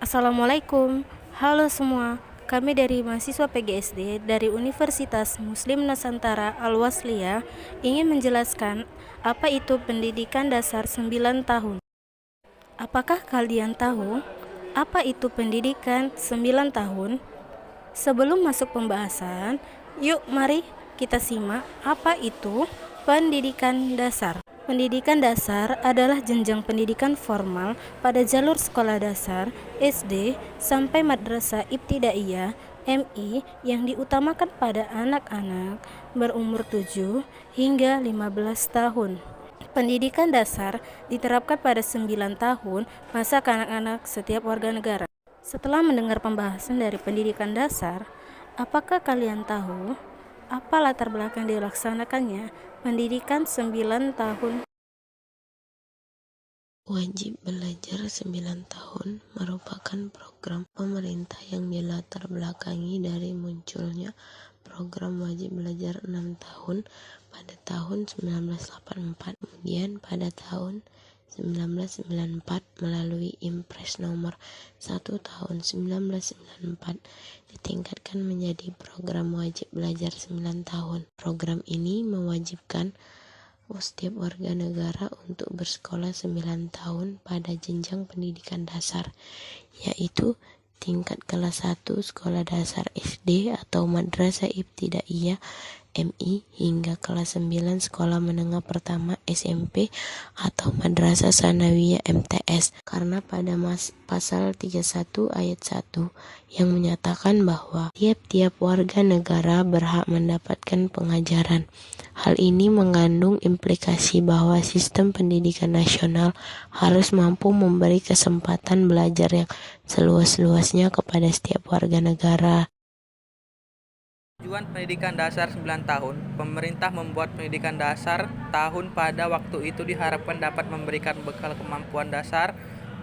Assalamualaikum, halo semua. Kami dari mahasiswa PGSD dari Universitas Muslim Nusantara Al-Wasliyah ingin menjelaskan apa itu pendidikan dasar 9 tahun. Apakah kalian tahu apa itu pendidikan 9 tahun? Sebelum masuk pembahasan, yuk mari kita simak apa itu pendidikan dasar. Pendidikan dasar adalah jenjang pendidikan formal pada jalur sekolah dasar SD sampai madrasah ibtidaiyah MI yang diutamakan pada anak-anak berumur 7 hingga 15 tahun. Pendidikan dasar diterapkan pada 9 tahun masa kanak-kanak setiap warga negara. Setelah mendengar pembahasan dari pendidikan dasar, apakah kalian tahu apa latar belakang dilaksanakannya pendidikan 9 tahun? Wajib belajar 9 tahun merupakan program pemerintah yang dilatar belakangi dari munculnya program wajib belajar 6 tahun pada tahun 1984, kemudian pada tahun 1994 melalui Impres nomor 1 tahun 1994 ditingkatkan menjadi program wajib belajar 9 tahun. Program ini mewajibkan setiap warga negara untuk bersekolah 9 tahun pada jenjang pendidikan dasar, yaitu tingkat kelas 1 sekolah dasar SD atau madrasah ibtidaiyah MI hingga kelas 9 sekolah menengah pertama SMP atau madrasah sanawiyah MTS, karena pada pasal 31 ayat 1 yang menyatakan bahwa tiap-tiap warga negara berhak mendapatkan pengajaran. Hal ini mengandung implikasi bahwa sistem pendidikan nasional harus mampu memberi kesempatan belajar yang seluas-luasnya kepada setiap warga negara. Tujuan pendidikan dasar 9 tahun, pemerintah membuat pendidikan dasar tahun pada waktu itu diharapkan dapat memberikan bekal kemampuan dasar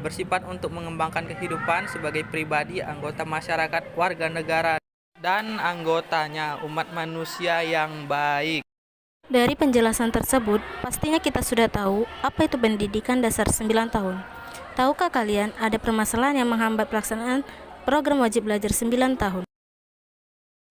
bersifat untuk mengembangkan kehidupan sebagai pribadi, anggota masyarakat, warga negara, dan anggotanya umat manusia yang baik. Dari penjelasan tersebut, pastinya kita sudah tahu apa itu pendidikan dasar 9 tahun. Tahukah kalian ada permasalahan yang menghambat pelaksanaan program wajib belajar 9 tahun?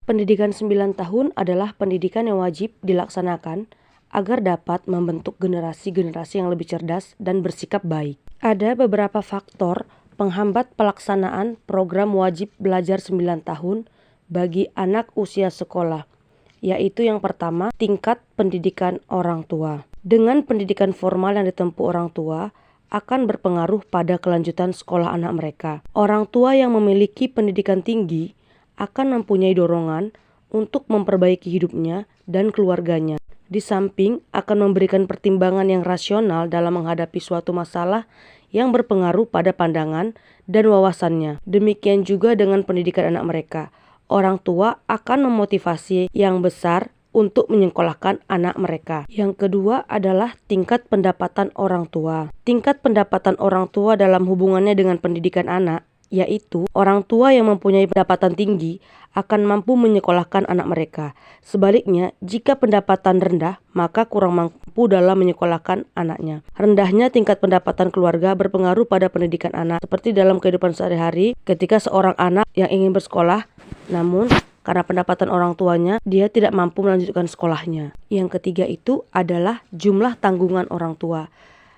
Pendidikan 9 tahun adalah pendidikan yang wajib dilaksanakan agar dapat membentuk generasi-generasi yang lebih cerdas dan bersikap baik. Ada beberapa faktor penghambat pelaksanaan program wajib belajar 9 tahun bagi anak usia sekolah, yaitu yang pertama, tingkat pendidikan orang tua. Dengan pendidikan formal yang ditempuh orang tua akan berpengaruh pada kelanjutan sekolah anak mereka. Orang tua yang memiliki pendidikan tinggi akan mempunyai dorongan untuk memperbaiki hidupnya dan keluarganya. Di samping akan memberikan pertimbangan yang rasional dalam menghadapi suatu masalah yang berpengaruh pada pandangan dan wawasannya. Demikian juga dengan pendidikan anak mereka. Orang tua akan memotivasi yang besar untuk menyekolahkan anak mereka. Yang kedua adalah tingkat pendapatan orang tua. Tingkat pendapatan orang tua dalam hubungannya dengan pendidikan anak, yaitu orang tua yang mempunyai pendapatan tinggi akan mampu menyekolahkan anak mereka. Sebaliknya, jika pendapatan rendah, maka kurang mampu dalam menyekolahkan anaknya. Rendahnya tingkat pendapatan keluarga berpengaruh pada pendidikan anak, seperti dalam kehidupan sehari-hari ketika seorang anak yang ingin bersekolah, namun karena pendapatan orang tuanya, dia tidak mampu melanjutkan sekolahnya. Yang ketiga itu adalah jumlah tanggungan orang tua.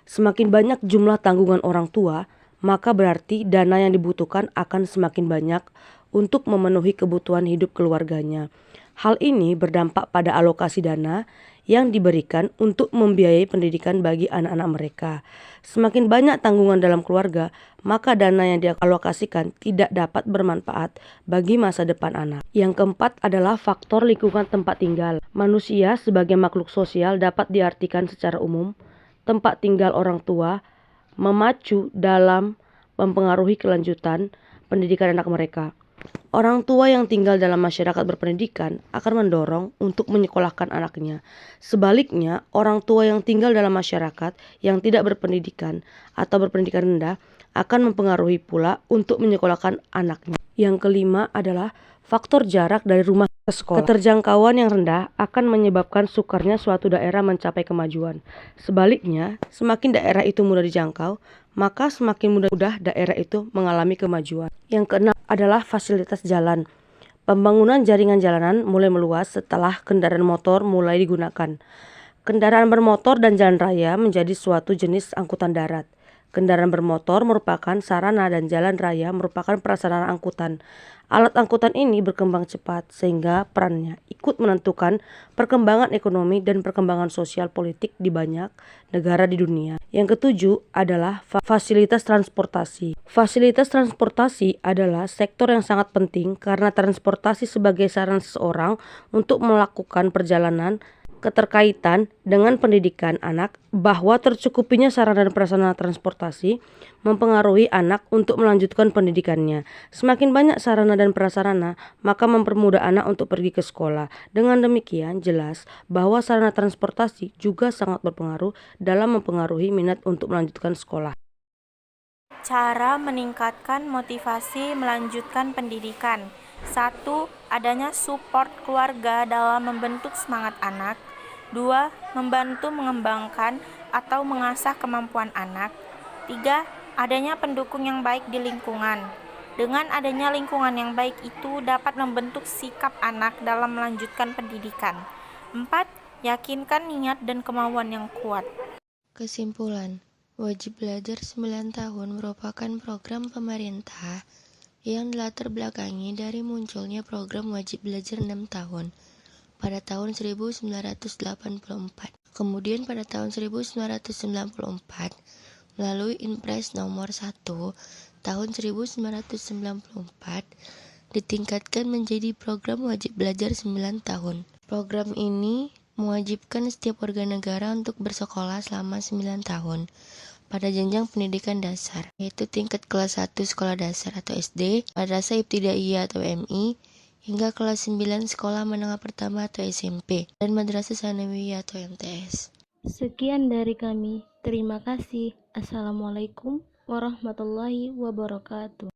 Semakin banyak jumlah tanggungan orang tua, maka berarti dana yang dibutuhkan akan semakin banyak untuk memenuhi kebutuhan hidup keluarganya. Hal ini berdampak pada alokasi dana yang diberikan untuk membiayai pendidikan bagi anak-anak mereka. Semakin banyak tanggungan dalam keluarga, maka dana yang dialokasikan tidak dapat bermanfaat bagi masa depan anak. Yang keempat adalah faktor lingkungan tempat tinggal. Manusia sebagai makhluk sosial dapat diartikan secara umum tempat tinggal orang tua memacu dalam mempengaruhi kelanjutan pendidikan anak mereka. Orang tua yang tinggal dalam masyarakat berpendidikan akan mendorong untuk menyekolahkan anaknya. Sebaliknya, orang tua yang tinggal dalam masyarakat yang tidak berpendidikan atau berpendidikan rendah akan mempengaruhi pula untuk menyekolahkan anaknya. Yang kelima adalah faktor jarak dari rumah ke sekolah. Keterjangkauan yang rendah akan menyebabkan sukarnya suatu daerah mencapai kemajuan. Sebaliknya, semakin daerah itu mudah dijangkau, maka semakin mudah daerah itu mengalami kemajuan. Yang keenam adalah fasilitas jalan. Pembangunan jaringan jalanan mulai meluas setelah kendaraan motor mulai digunakan. Kendaraan bermotor dan jalan raya menjadi suatu jenis angkutan darat. Kendaraan bermotor merupakan sarana dan jalan raya merupakan prasarana angkutan. Alat angkutan ini berkembang cepat sehingga perannya ikut menentukan perkembangan ekonomi dan perkembangan sosial politik di banyak negara di dunia. Yang ketujuh adalah fasilitas transportasi. Fasilitas transportasi adalah sektor yang sangat penting karena transportasi sebagai sarana seseorang untuk melakukan perjalanan keterkaitan dengan pendidikan anak, bahwa tercukupinya sarana dan prasarana transportasi mempengaruhi anak untuk melanjutkan pendidikannya. Semakin banyak sarana dan prasarana, maka mempermudah anak untuk pergi ke sekolah. Dengan demikian, jelas bahwa sarana transportasi juga sangat berpengaruh dalam mempengaruhi minat untuk melanjutkan sekolah. Cara meningkatkan motivasi melanjutkan pendidikan. 1. Adanya support keluarga dalam membentuk semangat anak. 2. Membantu mengembangkan atau mengasah kemampuan anak. 3. Adanya pendukung yang baik di lingkungan. Dengan adanya lingkungan yang baik itu dapat membentuk sikap anak dalam melanjutkan pendidikan. 4. Yakinkan niat dan kemauan yang kuat. Kesimpulan, Wajib Belajar 9 tahun merupakan program pemerintah yang dilatar belakangi dari munculnya program Wajib Belajar 6 tahun pada tahun 1984. Kemudian pada tahun 1994, melalui Inpres nomor 1 tahun 1994, ditingkatkan menjadi program Wajib Belajar 9 tahun. Program ini mewajibkan setiap warga negara untuk bersekolah selama 9 tahun pada jenjang pendidikan dasar, yaitu tingkat kelas 1 sekolah dasar atau SD, madrasah ibtidaiyah atau MI, hingga kelas 9 sekolah menengah pertama atau SMP, dan madrasah sanawiyah atau MTS. Sekian dari kami. Terima kasih. Assalamualaikum warahmatullahi wabarakatuh.